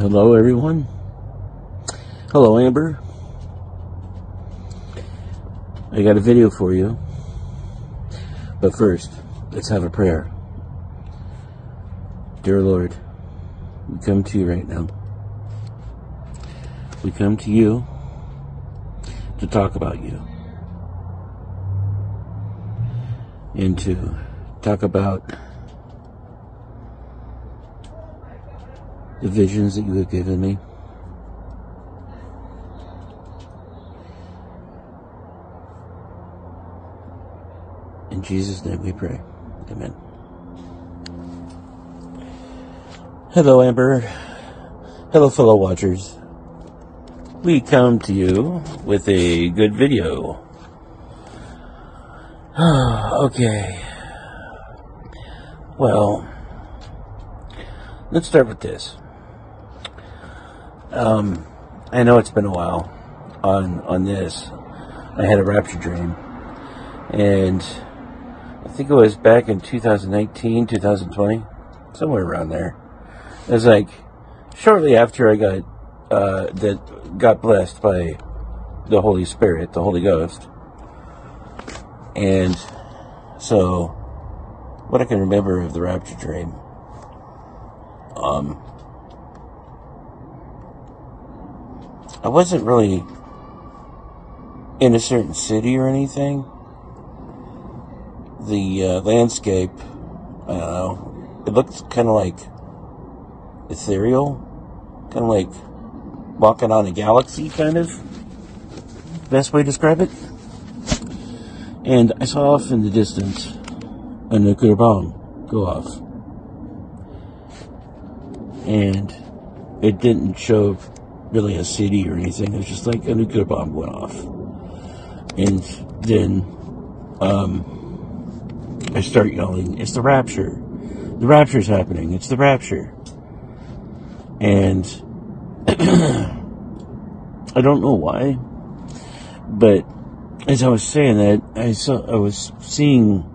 Hello, everyone. Hello, Amber. I got a video for you. But first, let's have a prayer. Dear Lord, we come to you right now. We come to you to talk about you. And to talk about the visions that you have given me. In Jesus' name we pray. Amen. Hello, Amber. Hello, fellow watchers. We come to you with a good video. Okay. Well, let's start with this. I know it's been a while on this. I had a rapture dream, and I think it was back in 2019, 2020, somewhere around there. It was like shortly after I got blessed by the Holy Spirit, the Holy Ghost. And so, what I can remember of the rapture dream, I wasn't really in a certain city or anything. The landscape, I don't know, it looked kind of like ethereal, kind of like walking on a galaxy, kind of. Best way to describe it. And I saw off in the distance a nuclear bomb go off. And it didn't show really a city or anything. It was just like a nuclear bomb went off. And then I start yelling, "It's the rapture. The rapture's happening. It's the rapture." And I don't know why, but as I was saying that, I was seeing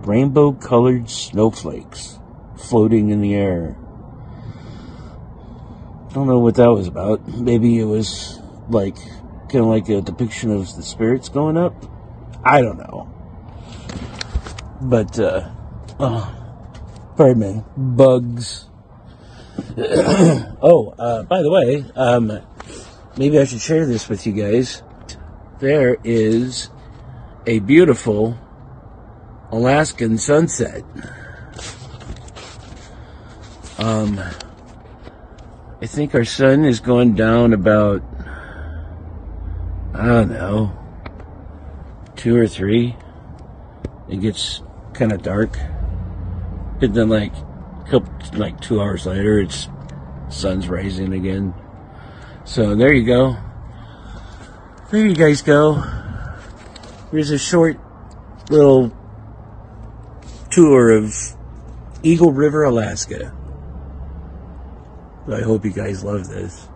rainbow-colored snowflakes floating in the air. Don't know what that was about. Maybe it was like kind of like a depiction of the spirits going up. I don't know. But pardon me, bugs. By the way, maybe I should share this with you guys. There is a beautiful Alaskan sunset. I think our sun is going down about, I don't know, 2 or 3. It gets kind of dark. And then like 2 hours later, sun's rising again. So there you go. There you guys go. Here's a short little tour of Eagle River, Alaska. I hope you guys love this.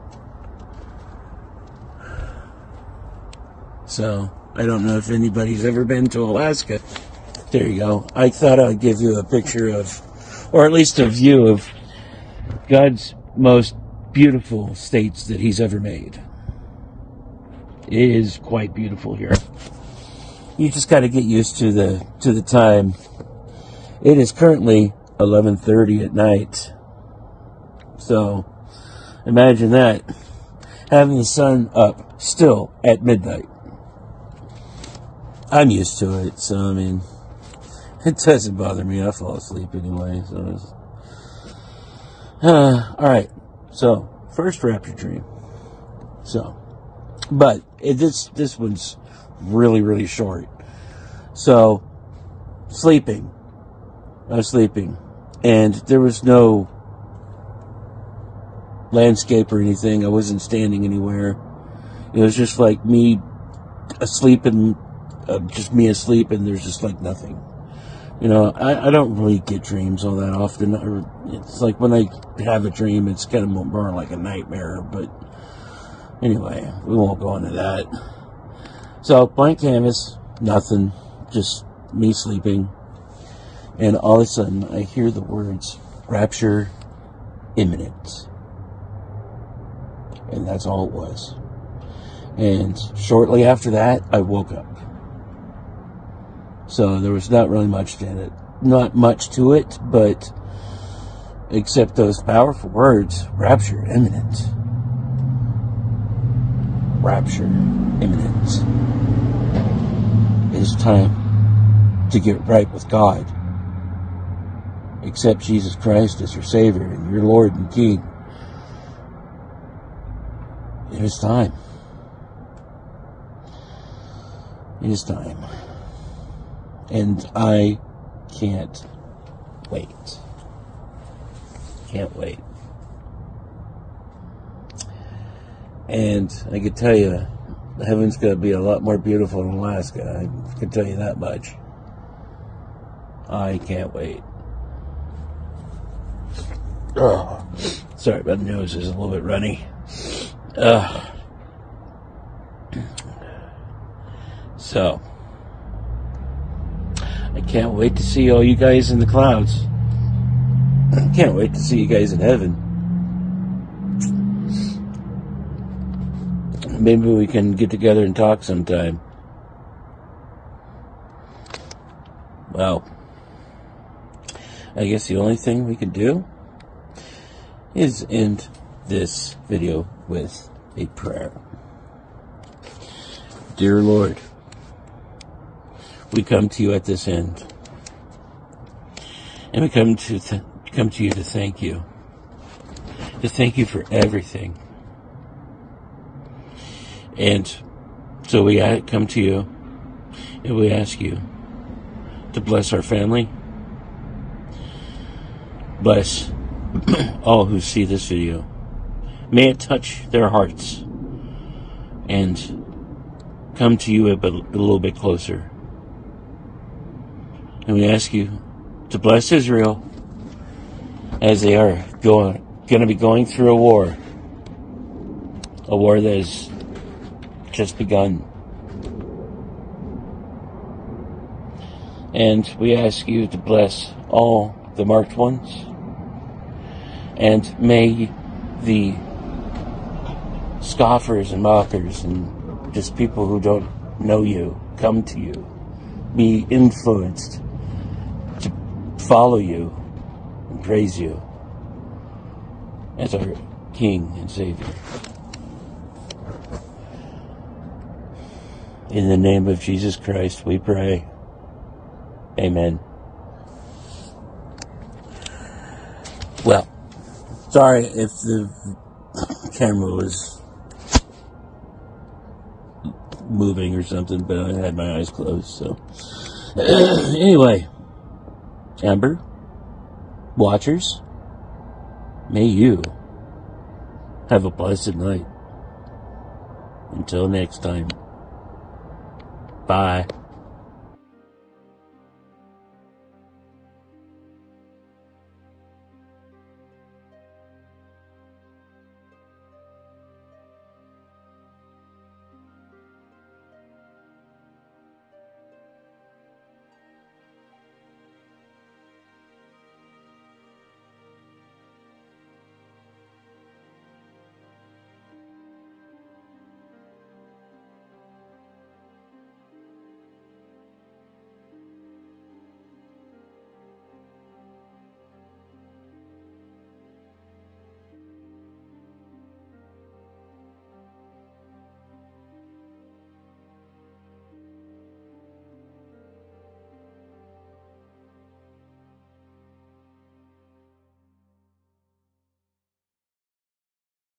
So, I don't know if anybody's ever been to Alaska. There you go. I thought I'd give you a picture of, or at least a view of, God's most beautiful states that He's ever made. It is quite beautiful here. You just got to get used to the time. It is currently 11:30 at night. So, imagine that. Having the sun up still at midnight. I'm used to it, so I mean, it doesn't bother me. I fall asleep anyway. So, alright. So, first rapture dream. So, but this one's really, really short. So, sleeping. I was sleeping. And there was no landscape or anything. I wasn't standing anywhere. It was just like me asleep and just me asleep, and there's just like nothing. You know, I don't really get dreams all that often. It's like when I have a dream, it's kind of more like a nightmare. But anyway, we won't go into that. So, blank canvas, nothing, just me sleeping. And all of a sudden, I hear the words, "Rapture imminent." And that's all it was. And shortly after that, I woke up. So there was not really much in it. Not much to it, but except those powerful words, rapture imminent. Rapture imminent. It is time to get right with God. Accept Jesus Christ as your Savior and your Lord and King. It is time. It is time. And I can't wait. Can't wait. And I can tell you, heaven's going to be a lot more beautiful than Alaska. I can tell you that much. I can't wait. Oh, sorry, my nose is a little bit runny. So, I can't wait to see all you guys in the clouds. I can't wait to see you guys in heaven. Maybe we can get together and talk sometime. Well, I guess the only thing we can do is end this video with a prayer. Dear Lord, we come to you at this end, and we come to you to thank you for everything. And so we come to you, and we ask you to bless our family, bless all who see this video. May it touch their hearts and come to you a little bit closer. And we ask you to bless Israel as they are going to be going through a war that has just begun. And we ask you to bless all the marked ones, and may the scoffers and mockers and just people who don't know you come to you, be influenced to follow you and praise you as our King and Savior. In the name of Jesus Christ, we pray. Amen. Well, sorry if the camera was moving or something, but I had my eyes closed, so. Anyway, Amber, watchers, may you have a blessed night. Until next time. Bye.